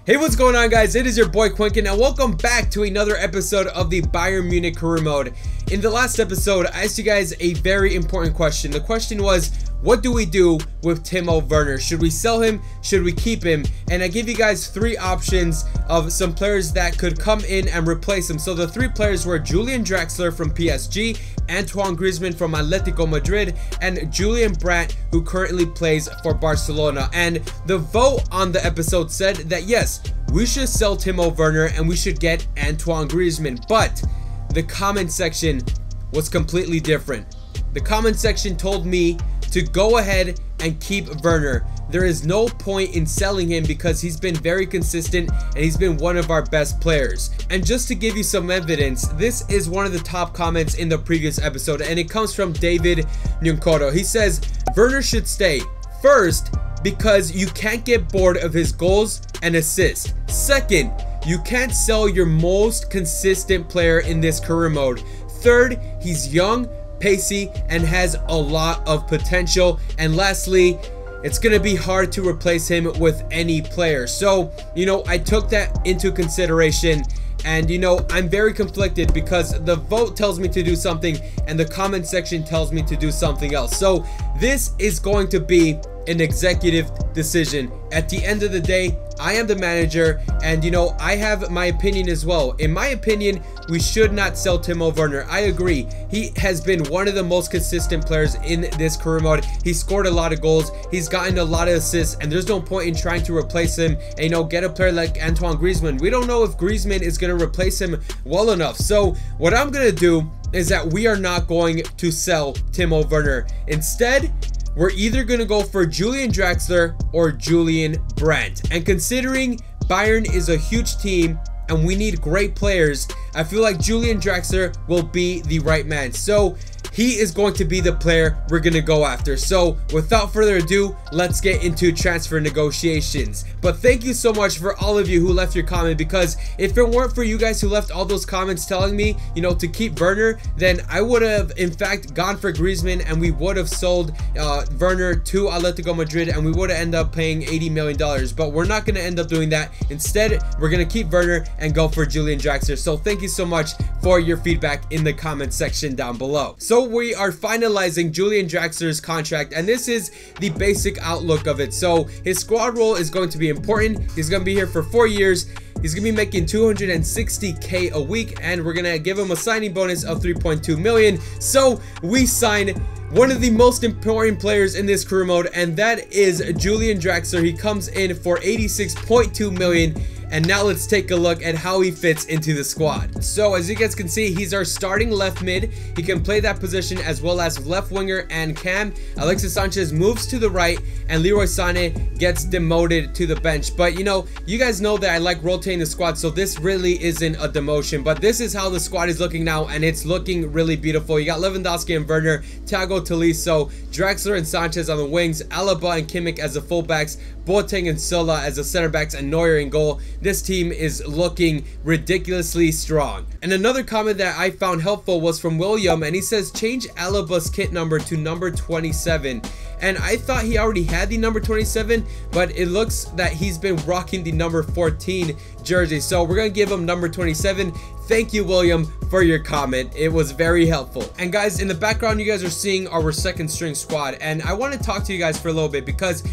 Hey, what's going on, guys? It is your boy Quinkin, and welcome back to another episode of the Bayern Munich career mode. In the last episode, I asked you guys a very important question. The question was, what do we do with Timo Werner? Should we sell him? Should we keep him? And I give you guys three options of some players that could come in and replace him. So the three players were Julian Draxler from PSG, Antoine Griezmann from Atletico Madrid, and Julian Brandt, who currently plays for Barcelona. And the vote on the episode said that yes, we should sell Timo Werner and we should get Antoine Griezmann. But the comment section was completely different. The comment section told me to go ahead and keep Werner. There is no point in selling him because he's been very consistent and he's been one of our best players. And just to give you some evidence, this is one of the top comments in the previous episode, and it comes from David Nuncoto. He says, Werner should stay. First, because you can't get bored of his goals and assists. Second, you can't sell your most consistent player in this career mode. Third, he's young, pacey, and has a lot of potential. And lastly, it's gonna be hard to replace him with any player. So, I took that into consideration, and I'm very conflicted because the vote tells me to do something and the comment section tells me to do something else. So this is going to be an executive decision. At the end of the day, I am the manager, and I have my opinion as well. In my opinion, we should not sell Timo Werner. I agree. He has been one of the most consistent players in this career mode. He scored a lot of goals. He's gotten a lot of assists, and there's no point in trying to replace him and get a player like Antoine Griezmann. We don't know if Griezmann is going to replace him well enough. So what I'm going to do is that we are not going to sell Timo Werner. Instead, we're either going to go for Julian Draxler or Julian Brandt. And considering Bayern is a huge team and we need great players, I feel like Julian Draxler will be the right man. So he is going to be the player we're going to go after. So without further ado, let's get into transfer negotiations. But thank you so much for all of you who left your comment, because if it weren't for you guys who left all those comments telling me, to keep Werner, then I would have in fact gone for Griezmann and we would have sold Werner to Atletico Madrid and we would have ended up paying $80 million. But we're not going to end up doing that. Instead, we're going to keep Werner and go for Julian Draxler. So thank you so much for your feedback in the comment section down below. So we are finalizing Julian Draxler's contract, and this is the basic outlook of it. So his squad role is going to be important. He's going to be here for 4 years. He's going to be making 260K a week, and we're going to give him a signing bonus of 3.2 million. So we sign one of the most important players in this career mode, and that is Julian Draxler. He comes in for 86.2 million. And now let's take a look at how he fits into the squad. So as you guys can see, he's our starting left mid. He can play that position as well as left winger and cam. Alexis Sanchez moves to the right and Leroy Sané gets demoted to the bench. But you guys know that I like rotating the squad, so this really isn't a demotion. But this is how the squad is looking now, and it's looking really beautiful. You got Lewandowski and Werner, Thiago Tolisso, Draxler and Sanchez on the wings, Alaba and Kimmich as the fullbacks, Boateng and Silva as the center backs, and Neuer in goal. This team is looking ridiculously strong. And another comment that I found helpful was from William, and he says change Alaba's kit number to number 27. And I thought he already had the number 27, but it looks that he's been rocking the number 14 jersey. So we're going to give him number 27. Thank you, William, for your comment. It was very helpful. And guys, in the background, you guys are seeing our second string squad. And I want to talk to you guys for a little bit, because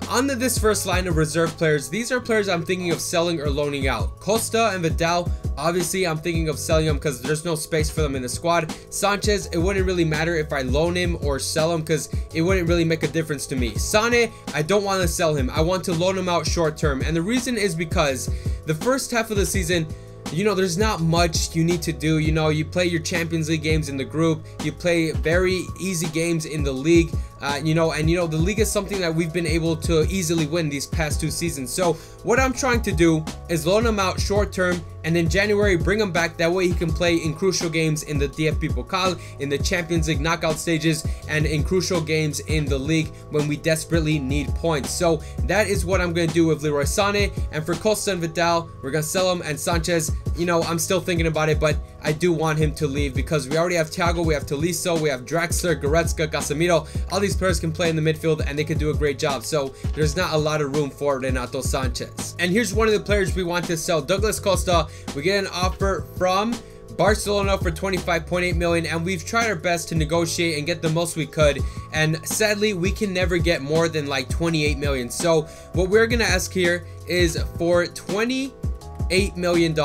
on this first line of reserve players, these are players I'm thinking of selling or loaning out. Costa and Vidal, obviously I'm thinking of selling them because there's no space for them in the squad. Sanchez, it wouldn't really matter if I loan him or sell him because it wouldn't really make a difference to me. Sané, I don't want to sell him. I want to loan him out short term. And the reason is because the first half of the season, there's not much you need to do. You play your Champions League games in the group. You play very easy games in the league. The league is something that we've been able to easily win these past 2 seasons. So what I'm trying to do is loan him out short term, and in January bring him back. That way he can play in crucial games in the DFB Pokal, in the Champions League knockout stages, and in crucial games in the league when we desperately need points. So that is what I'm going to do with Leroy Sané. And for Costa and Vidal, we're going to sell him. And Sanchez, I'm still thinking about it, but I do want him to leave because we already have Thiago, we have Tolisso, we have Draxler, Goretzka, Casemiro. All these players can play in the midfield and they can do a great job. So there's not a lot of room for Renato Sanchez. Sanchez. And here's one of the players we want to sell, Douglas Costa. We get an offer from Barcelona for 25.8 million, and we've tried our best to negotiate and get the most we could, and sadly we can never get more than like 28 million. So what we're gonna ask here is for $28 million,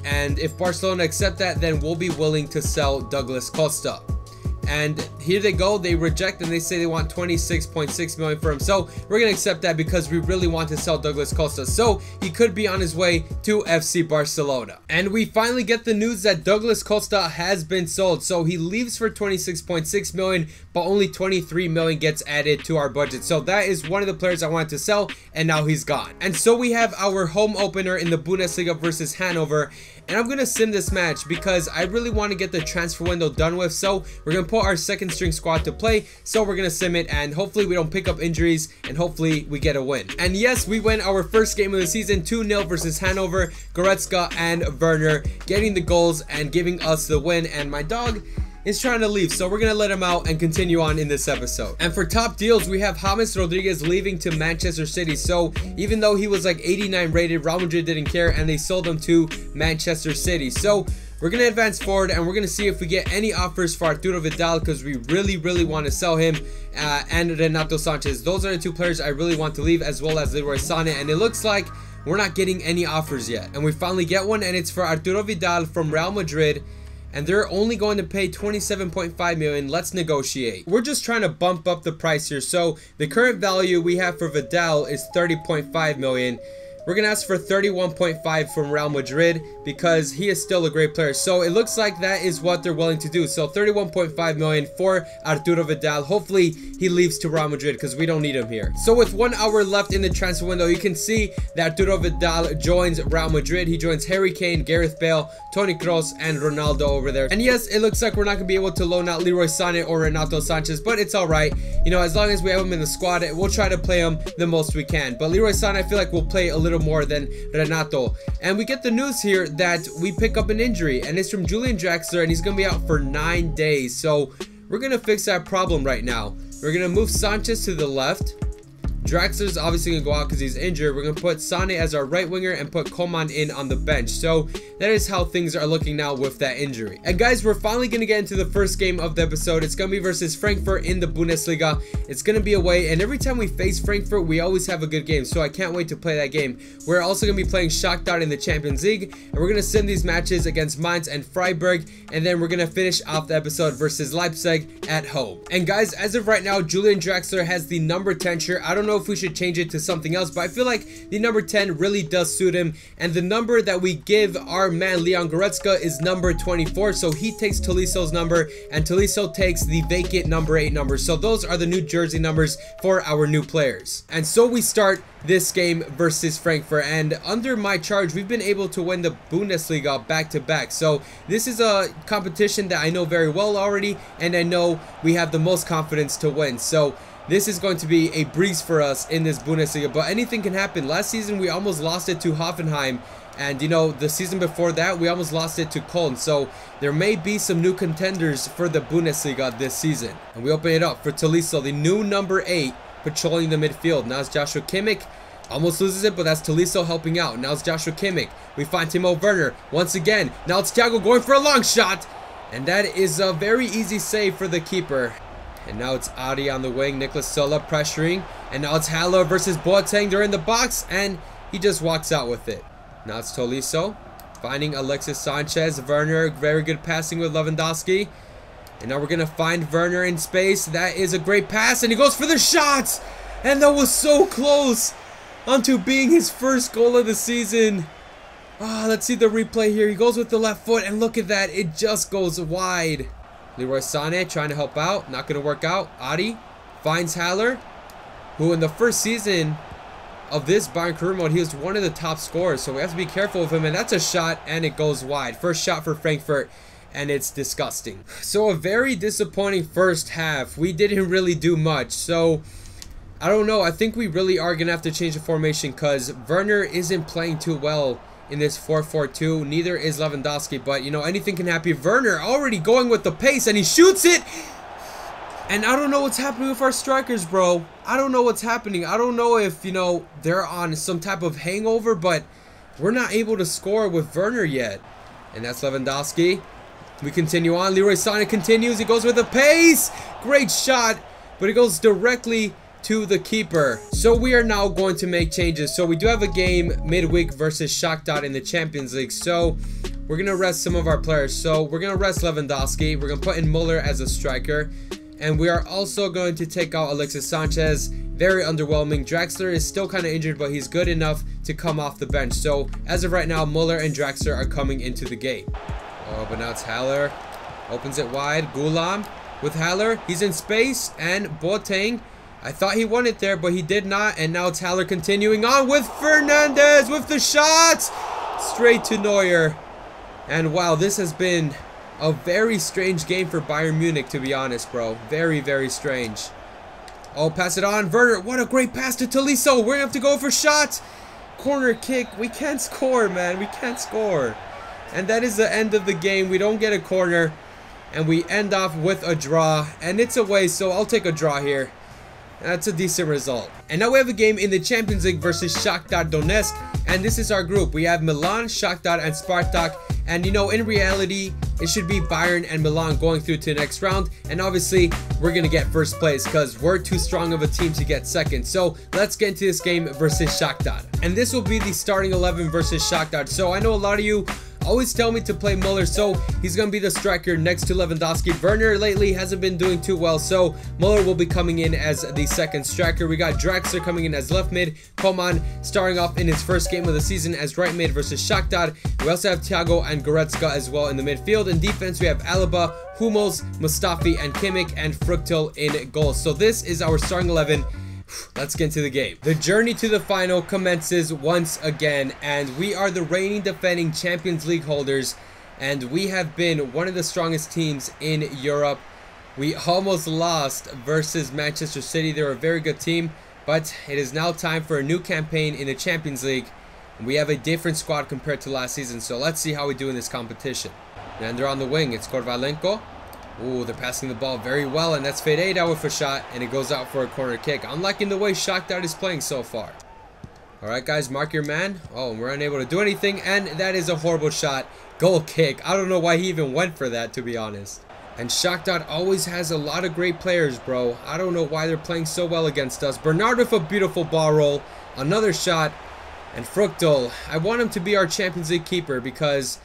and if Barcelona accept that, then we'll be willing to sell Douglas Costa. And here they go, they reject and they say they want 26.6 million for him. So we're gonna accept that because we really want to sell Douglas Costa. So he could be on his way to FC Barcelona. And we finally get the news that Douglas Costa has been sold. So he leaves for 26.6 million, but only 23 million gets added to our budget. So that is one of the players I wanted to sell, and now he's gone. And so we have our home opener in the Bundesliga versus Hanover. And I'm going to sim this match because I really want to get the transfer window done with. So we're going to put our second string squad to play. So we're going to sim it, and hopefully we don't pick up injuries, and hopefully we get a win. And yes, we win our first game of the season, 2-0 versus Hanover. Goretzka and Werner getting the goals and giving us the win. And my dog is trying to leave, so we're gonna let him out and continue on in this episode. And for top deals, we have James Rodriguez leaving to Manchester City. So even though he was like 89 rated, Real Madrid didn't care and they sold him to Manchester City. So we're gonna advance forward and we're gonna see if we get any offers for Arturo Vidal, because we really want to sell him, and Renato Sanchez. Those are the two players I really want to leave, as well as Leroy Sané, and it looks like we're not getting any offers yet. And we finally get one, and it's for Arturo Vidal from Real Madrid. And they're only going to pay 27.5 million. Let's negotiate. We're just trying to bump up the price here. So the current value we have for Vidal is 30.5 million. We're gonna ask for 31.5 from Real Madrid because he is still a great player. So it looks like that is what they're willing to do. So 31.5 million for Arturo Vidal. Hopefully he leaves to Real Madrid because we don't need him here. So with 1 hour left in the transfer window, you can see that Arturo Vidal joins Real Madrid. He joins Harry Kane, Gareth Bale, Toni Kroos, and Ronaldo over there. And yes, it looks like we're not gonna be able to loan out Leroy Sané or Renato Sanchez, but it's all right. You know, as long as we have him in the squad, we'll try to play him the most we can. But Leroy Sané, I feel like we'll play a little more than Renato. And we get the news here that we pick up an injury, and it's from Julian Draxler, and he's gonna be out for 9 days. So we're gonna fix that problem right now. We're gonna move Sanchez to the left. Draxler's obviously gonna go out because he's injured. We're gonna put Sané as our right winger and put Coman in on the bench. So that is how things are looking now with that injury. And guys, we're finally gonna get into the first game of the episode. It's gonna be versus Frankfurt in the Bundesliga. It's gonna be away, and every time we face Frankfurt, we always have a good game. So I can't wait to play that game. We're also gonna be playing Shakhtar in the Champions League, and we're gonna send these matches against Mainz and Freiburg, and then we're gonna finish off the episode versus Leipzig at home. And guys, as of right now, Julian Draxler has the number 10 shirt. I don't know if we should change it to something else, but I feel like the number 10 really does suit him, and the number that we give our man Leon Goretzka is number 24, so he takes Toliso's number, and Tolisso takes the vacant number 8 number. So those are the new jersey numbers for our new players. And so we start this game versus Frankfurt, and under my charge we've been able to win the Bundesliga back-to-back. So this is a competition that I know very well already, and I know we have the most confidence to win. So this is going to be a breeze for us in this Bundesliga, but anything can happen. Last season we almost lost it to Hoffenheim, and you know, the season before that we almost lost it to Köln. So there may be some new contenders for the Bundesliga this season. And we open it up for Tolisso, the new number 8, patrolling the midfield. Now it's Joshua Kimmich. Almost loses it, but that's Tolisso helping out. Now it's Joshua Kimmich. We find Timo Werner once again. Now it's Thiago going for a long shot, and that is a very easy save for the keeper. And now it's Adi on the wing, Nicolas Sola pressuring, and now it's Haller versus Boateng. They're in the box, and he just walks out with it. Now it's Tolisso finding Alexis Sanchez. Werner, very good passing with Lewandowski. And now we're going to find Werner in space. That is a great pass, and he goes for the shots, and that was so close onto being his first goal of the season. Let's see the replay here. He goes with the left foot, and look at that, it just goes wide. Leroy Sané trying to help out, not going to work out. Adi finds Haller, who in the first season of this Bayern career mode, he was one of the top scorers, so we have to be careful with him. And that's a shot, and it goes wide. First shot for Frankfurt, and it's disgusting. So a very disappointing first half. We didn't really do much, so I don't know. I think we really are going to have to change the formation because Werner isn't playing too well in this 4-4-2. Neither is Lewandowski, but you know, anything can happen. Werner already going with the pace, and he shoots it. And I don't know what's happening with our strikers, bro. I don't know what's happening. I don't know if, you know, they're on some type of hangover, but we're not able to score with Werner yet. And that's Lewandowski. We continue on. Leroy Sané continues. He goes with a pace. Great shot, but it goes directly to the keeper. So we are now going to make changes. So we do have a game midweek versus Shakhtar in the Champions League. So we're going to rest some of our players. So we're going to rest Lewandowski. We're going to put in Muller as a striker. And we are also going to take out Alexis Sanchez. Very underwhelming. Draxler is still kind of injured, but he's good enough to come off the bench. So as of right now, Muller and Draxler are coming into the game. Oh, but now it's Haller. Opens it wide. Gulam with Haller. He's in space. And Boateng. I thought he won it there, but he did not. And now it's Haller continuing on with Fernandez with the shots. Straight to Neuer. And wow, this has been a very strange game for Bayern Munich, to be honest, bro. Very, very strange. Oh, pass it on. Werner, what a great pass to Tolisso. We're going to have to go for shots. Corner kick. We can't score, man. We can't score. And that is the end of the game. We don't get a corner. And we end off with a draw. And it's away, so I'll take a draw here. That's a decent result. And now we have a game in the Champions League versus Shakhtar Donetsk. And this is our group. We have Milan, Shakhtar, and Spartak. And you know, in reality, it should be Bayern and Milan going through to the next round. And obviously, we're going to get first place because we're too strong of a team to get second. So let's get into this game versus Shakhtar. And this will be the starting 11 versus Shakhtar. So I know a lot of you always tell me to play Muller, so he's going to be the striker next to Lewandowski. Werner lately hasn't been doing too well, so Muller will be coming in as the second striker. We got Draxler coming in as left mid. Coman starting off in his first game of the season as right mid versus Shakhtar. We also have Thiago and Goretzka as well in the midfield. In defense, we have Alaba, Hummels, Mustafi, and Kimmich, and Früchtel in goals. So this is our starting 11. Let's get into the game. The journey to the final commences once again, and we are the reigning defending Champions League holders, and we have been one of the strongest teams in Europe. We almost lost versus Manchester City. They're a very good team, but it is now time for a new campaign in the Champions League. We have a different squad compared to last season, so let's see how we do in this competition. And they're on the wing. It's Korvalenko. Ooh, they're passing the ball very well, and that's Fade with a shot, and it goes out for a corner kick. I'm liking the way Shakhtar is playing so far. Alright, guys, mark your man. Oh, and we're unable to do anything, and that is a horrible shot. Goal kick. I don't know why he even went for that, to be honest. And Shakhtar always has a lot of great players, bro. I don't know why they're playing so well against us. Bernard with a beautiful ball roll. Another shot. And Früchtel. I want him to be our Champions League keeper because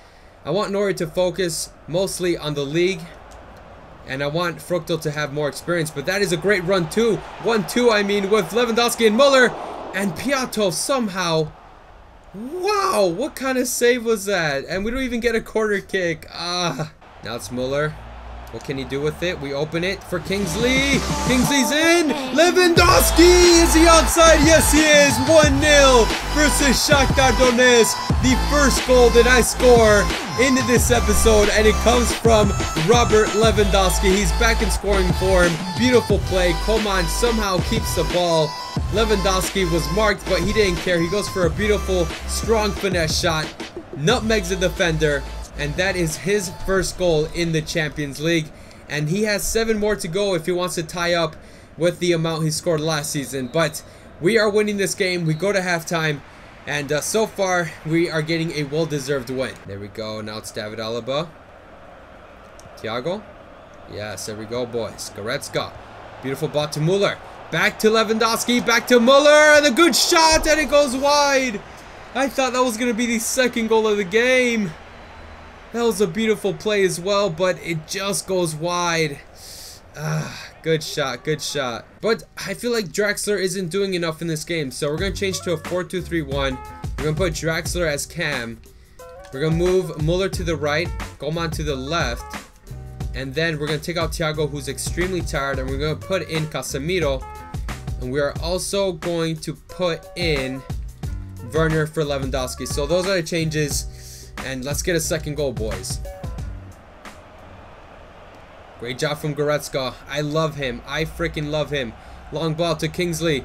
I want Neuer to focus mostly on the league. And I want Früchtel to have more experience. But that is a great run too. 1-2, I mean, with Lewandowski and Muller. And Piatov somehow. Wow, what kind of save was that? And we don't even get a corner kick. Now it's Muller. What can he do with it? We open it for Kingsley. Kingsley's in. Lewandowski! Is he outside? Yes, he is. 1-0 versus Shakhtar Donetsk. The first goal that I score in this episode, and it comes from Robert Lewandowski. He's back in scoring form. Beautiful play. Coman somehow keeps the ball. Lewandowski was marked, but he didn't care. He goes for a beautiful, strong finesse shot. Nutmegs the defender. And that is his first goal in the Champions League. And he has 7 more to go if he wants to tie up with the amount he scored last season. But we are winning this game. We go to halftime. And so far, we are getting a well-deserved win. There we go. Now it's David Alaba. Thiago. Yes, there we go, boys. Goretzka. Beautiful ball to Muller. Back to Lewandowski. Back to Muller. And a good shot. And it goes wide. I thought that was going to be the second goal of the game. That was a beautiful play as well, but it just goes wide. Good shot, good shot. But I feel like Draxler isn't doing enough in this game, so we're going to change to a 4-2-3-1. We're going to put Draxler as cam. We're going to move Muller to the right, Coman to the left, and then we're going to take out Thiago, who's extremely tired, and we're going to put in Casemiro. And we are also going to put in Werner for Lewandowski. So those are the changes. And let's get a second goal, boys. Great job from Goretzka. I love him. I freaking love him. Long ball to Kingsley.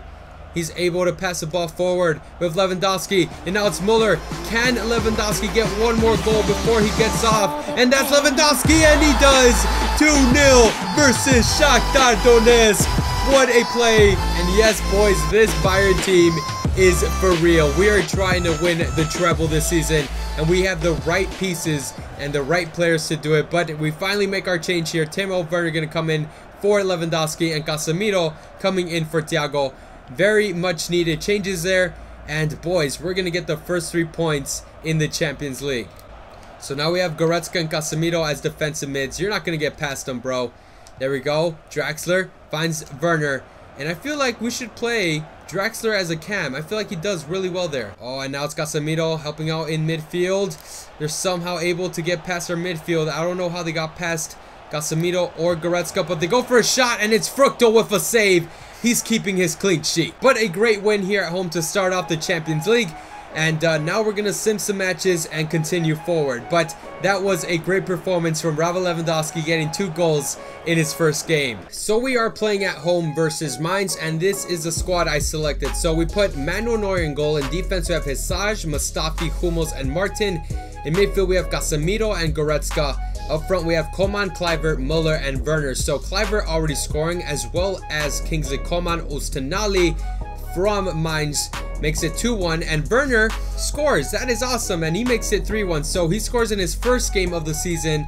He's able to pass the ball forward with Lewandowski, and now it's Muller. Can Lewandowski get one more goal before he gets off? And that's Lewandowski, and he does. 2-0 versus Shakhtar Donetsk. What a play. And yes, boys, this Bayern team is for real. We are trying to win the treble this season, and we have the right pieces and the right players to do it. But we finally make our change here. Timo Werner going to come in for Lewandowski, and Casemiro coming in for Thiago. Very much needed changes there. And boys, we're going to get the first 3 points in the Champions League. So now we have Goretzka and Casemiro as defensive mids. You're not going to get past them, bro. There we go. Draxler finds Werner. And I feel like we should play Draxler as a cam. I feel like he does really well there. Oh, and now it's Casemiro helping out in midfield. They're somehow able to get past our midfield. I don't know how they got past Casemiro or Goretzka, but they go for a shot, and it's Fructo with a save. He's keeping his clean sheet. But a great win here at home to start off the Champions League. And now we're going to sim some matches and continue forward. But that was a great performance from Robert Lewandowski, getting 2 goals in his first game. So we are playing at home versus Mainz, and this is the squad I selected. So we put Manuel Neuer in goal. In defense we have Hisage, Mustafi, Hummels, and Martin. In midfield we have Casemiro and Goretzka. Up front we have Coman, Kluivert, Muller, and Werner. So Kluivert already scoring, as well as Kingsley Coman. Ustinali from Mainz makes it 2-1, and Werner scores. That is awesome, and he makes it 3-1. So he scores in his first game of the season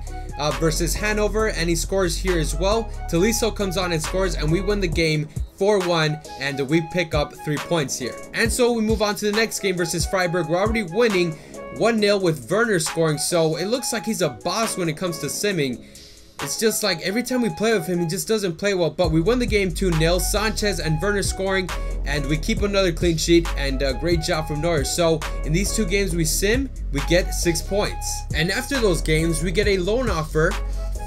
versus Hanover, and he scores here as well. Tolisso comes on and scores, and we win the game 4-1, and we pick up 3 points here. And so we move on to the next game versus Freiburg. We're already winning 1-0 with Werner scoring, so it looks like he's a boss when it comes to simming. It's just like every time we play with him, he just doesn't play well. But we won the game 2-0. Sanchez and Werner scoring, and we keep another clean sheet, and great job from Neuer. So in these 2 games we sim, we get 6 points. And after those games, we get a loan offer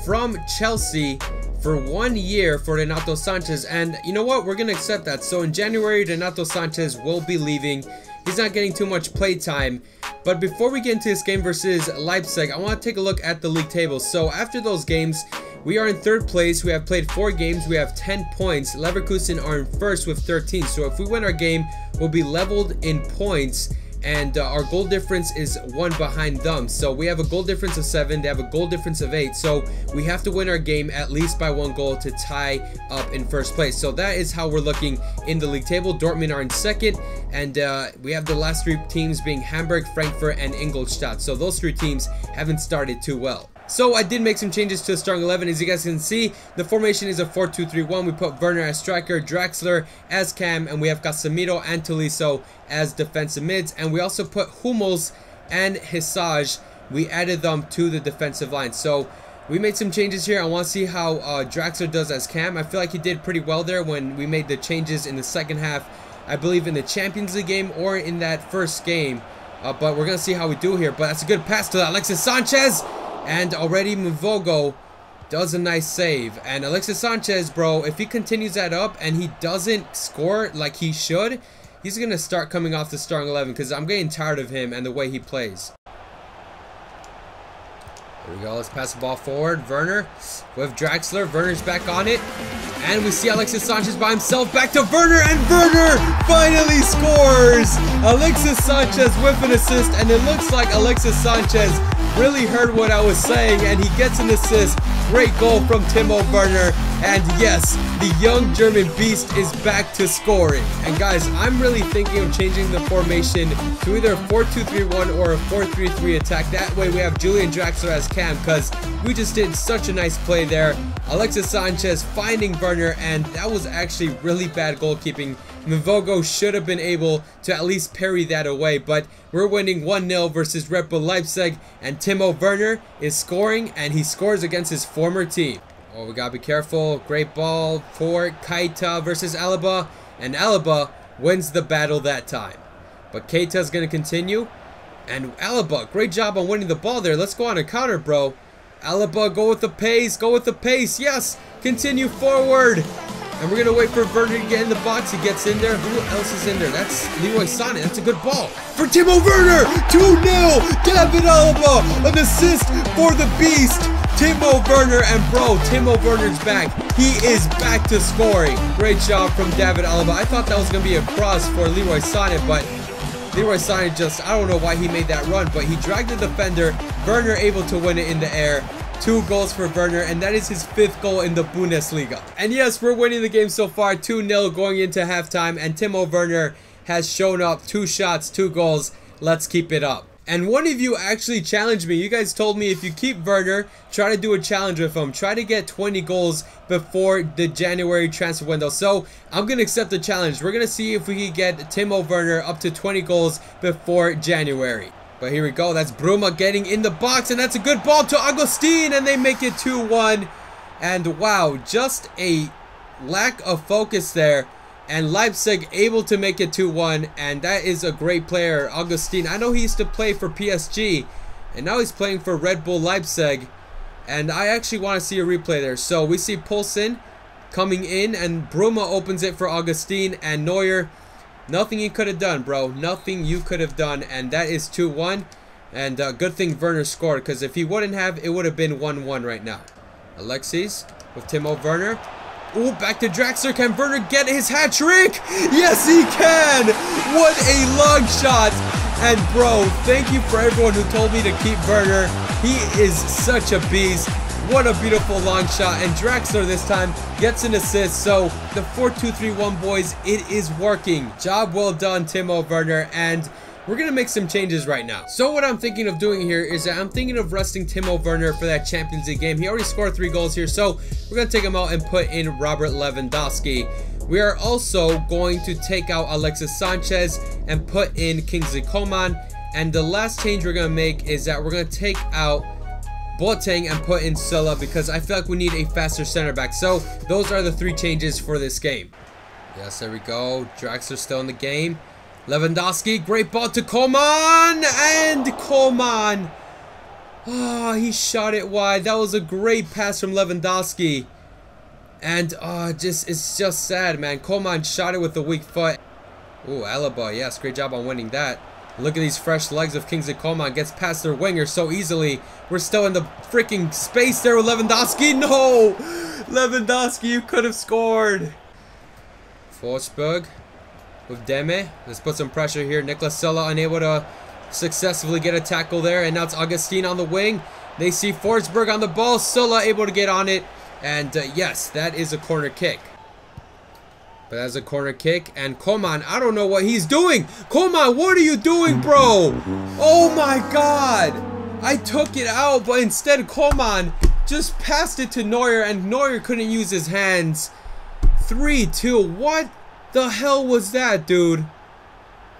from Chelsea for 1 year for Renato Sanchez. And you know what? We're going to accept that. So in January, Renato Sanchez will be leaving. He's not getting too much play time. But before we get into this game versus Leipzig, I want to take a look at the league table. So after those games, we are in 3rd place. We have played 4 games. We have 10 points. Leverkusen are in 1st with 13. So if we win our game, we'll be leveled in points. And our goal difference is 1 behind them. So we have a goal difference of 7. They have a goal difference of 8. So we have to win our game at least by 1 goal to tie up in 1st place. So that is how we're looking in the league table. Dortmund are in 2nd. And we have the last 3 teams being Hamburg, Frankfurt, and Ingolstadt. So those 3 teams haven't started too well. So I did make some changes to the starting 11. As you guys can see, the formation is a 4-2-3-1. We put Werner as striker, Draxler as cam, and we have Casemiro and Tolisso as defensive mids. And we also put Hummels and Hisage. We added them to the defensive line. So we made some changes here. I want to see how Draxler does as cam. I feel like he did pretty well there when we made the changes in the second half. I believe in the Champions League game or in that first game. But we're going to see how we do here. But that's a good pass to Alexis Sanchez. And already Mvogo does a nice save. And Alexis Sanchez, bro, if he continues that up and he doesn't score like he should, he's going to start coming off the starting 11 because I'm getting tired of him and the way he plays. There we go. Let's pass the ball forward. Werner with Draxler. Werner's back on it. And we see Alexis Sanchez by himself. Back to Werner, and Werner finally scores. Alexis Sanchez with an assist, and it looks like Alexis Sanchez really heard what I was saying, and he gets an assist. Great goal from Timo Werner. And yes, the young German beast is back to scoring. And guys, I'm really thinking of changing the formation to either a 4-2-3-1 or a 4-3-3 attack. That way we have Julian Draxler as cam, because we just did such a nice play there. Alexis Sanchez finding Werner, and that was actually really bad goalkeeping. Mvogo should have been able to at least parry that away, but we're winning 1-0 versus Red Bull Leipzig, and Timo Werner is scoring, and he scores against his former team. Oh, we gotta be careful. Great ball for Keita versus Alaba, and Alaba wins the battle that time. But Keita's gonna continue, and Alaba, great job on winning the ball there. Let's go on a counter, bro. Alaba, go with the pace, go with the pace. Yes, continue forward. And we're going to wait for Werner to get in the box. He gets in there. Who else is in there? That's Leroy Sané. That's a good ball for Timo Werner. 2-0. David Alaba, an assist for the beast. Timo Werner, and bro, Timo Werner's back. He is back to scoring. Great job from David Alaba. I thought that was going to be a cross for Leroy Sané, but Leroy Sané just, I don't know why he made that run, but he dragged the defender. Werner able to win it in the air. 2 goals for Werner, and that is his 5th goal in the Bundesliga. And yes, we're winning the game so far, 2-0 going into halftime, and Timo Werner has shown up. 2 shots, 2 goals. Let's keep it up. And one of you actually challenged me. You guys told me if you keep Werner, try to do a challenge with him. Try to get 20 goals before the January transfer window. So I'm going to accept the challenge. We're going to see if we can get Timo Werner up to 20 goals before January. But here we go. That's Bruma getting in the box, and that's a good ball to Augustin, and they make it 2-1. And wow, just a lack of focus there. And Leipzig able to make it 2-1, and that is a great player, Augustin. I know he used to play for PSG, and now he's playing for Red Bull Leipzig. And I actually want to see a replay there. So we see Poulsen coming in, and Bruma opens it for Augustin, and Neuer. Nothing you could have done, bro. Nothing you could have done. And that is 2-1. And good thing Werner scored, because if he wouldn't have, it would have been 1-1 right now. Alexis with Timo Werner. Ooh, back to Draxler. Can Werner get his hat trick? Yes, he can. What a long shot. And bro, thank you for everyone who told me to keep Werner. He is such a beast. What a beautiful long shot. And Draxler this time gets an assist. So the 4-2-3-1, boys, it is working. Job well done, Timo Werner. And we're going to make some changes right now. So what I'm thinking of doing here is that I'm thinking of resting Timo Werner for that Champions League game. He already scored 3 goals here. So we're going to take him out and put in Robert Lewandowski. We are also going to take out Alexis Sanchez and put in Kingsley Coman. And the last change we're going to make is that we're going to take out Boateng and put in Silla, because I feel like we need a faster center back. So those are the 3 changes for this game. Yes, there we go. Draxler still in the game. Lewandowski, great ball to Coman, and Coman. Oh, he shot it wide. That was a great pass from Lewandowski. And it's just sad, man. Coman shot it with a weak foot. Ooh, Alaba, yes, great job on winning that. Look at these fresh legs of Kingsley Coman. Gets past their winger so easily. We're still in the freaking space there with Lewandowski. No! Lewandowski, you could have scored. Forsberg with Deme. Let's put some pressure here. Niklas Silla unable to successfully get a tackle there. And now it's Augustin on the wing. They see Forsberg on the ball. Silla able to get on it. And yes, that is a corner kick. But that's a corner kick. And Coman, I don't know what he's doing. Coman, what are you doing, bro? Oh my god. I took it out, but instead Coman just passed it to Neuer, and Neuer couldn't use his hands. 3-2. What the hell was that, dude?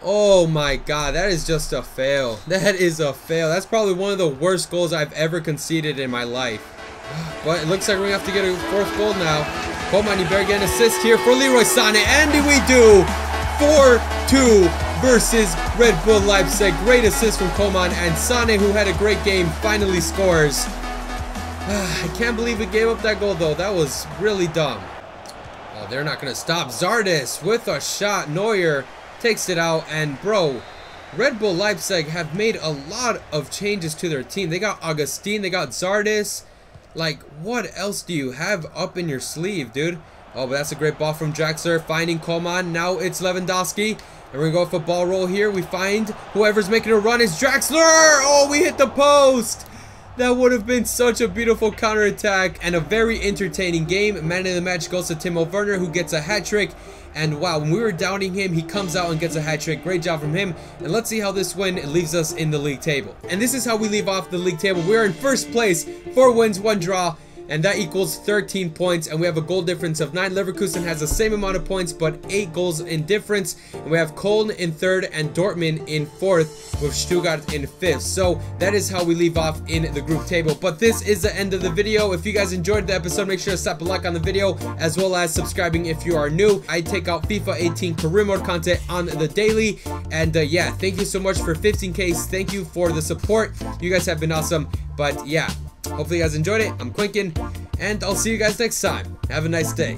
Oh my god, that is just a fail. That is a fail. That's probably one of the worst goals I've ever conceded in my life. But it looks like we're going to have to get a 4th goal now. Coman, you better get an assist here for Leroy Sané. And we do. 4-2 versus Red Bull Leipzig. Great assist from Coman. And Sané, who had a great game, finally scores. I can't believe we gave up that goal, though. That was really dumb. Oh, they're not going to stop. Zardes with a shot. Neuer takes it out. And, bro, Red Bull Leipzig have made a lot of changes to their team. They got Augustin. They got Zardes. Like, what else do you have up in your sleeve, dude? Oh, but that's a great ball from Draxler, finding Coman. Now it's Lewandowski. And we're going to go for a ball roll here. We find whoever's making a run is Draxler. Oh, we hit the post. That would have been such a beautiful counterattack and a very entertaining game. Man of the match goes to Timo Werner, who gets a hat trick. And wow, when we were doubting him, he comes out and gets a hat trick. Great job from him. And let's see how this win leaves us in the league table. And this is how we leave off the league table. We're in first place, 4 wins, 1 draw. And that equals 13 points. And we have a goal difference of 9. Leverkusen has the same amount of points, but 8 goals in difference. And we have Köln in 3rd and Dortmund in 4th, with Stuttgart in 5th. So that is how we leave off in the group table. But this is the end of the video. If you guys enjoyed the episode, make sure to slap a like on the video, as well as subscribing if you are new. I take out FIFA 18 career mode content on the daily. And yeah, thank you so much for 15Ks. Thank you for the support. You guys have been awesome. But yeah, hopefully you guys enjoyed it. I'm Quinkin, and I'll see you guys next time. Have a nice day.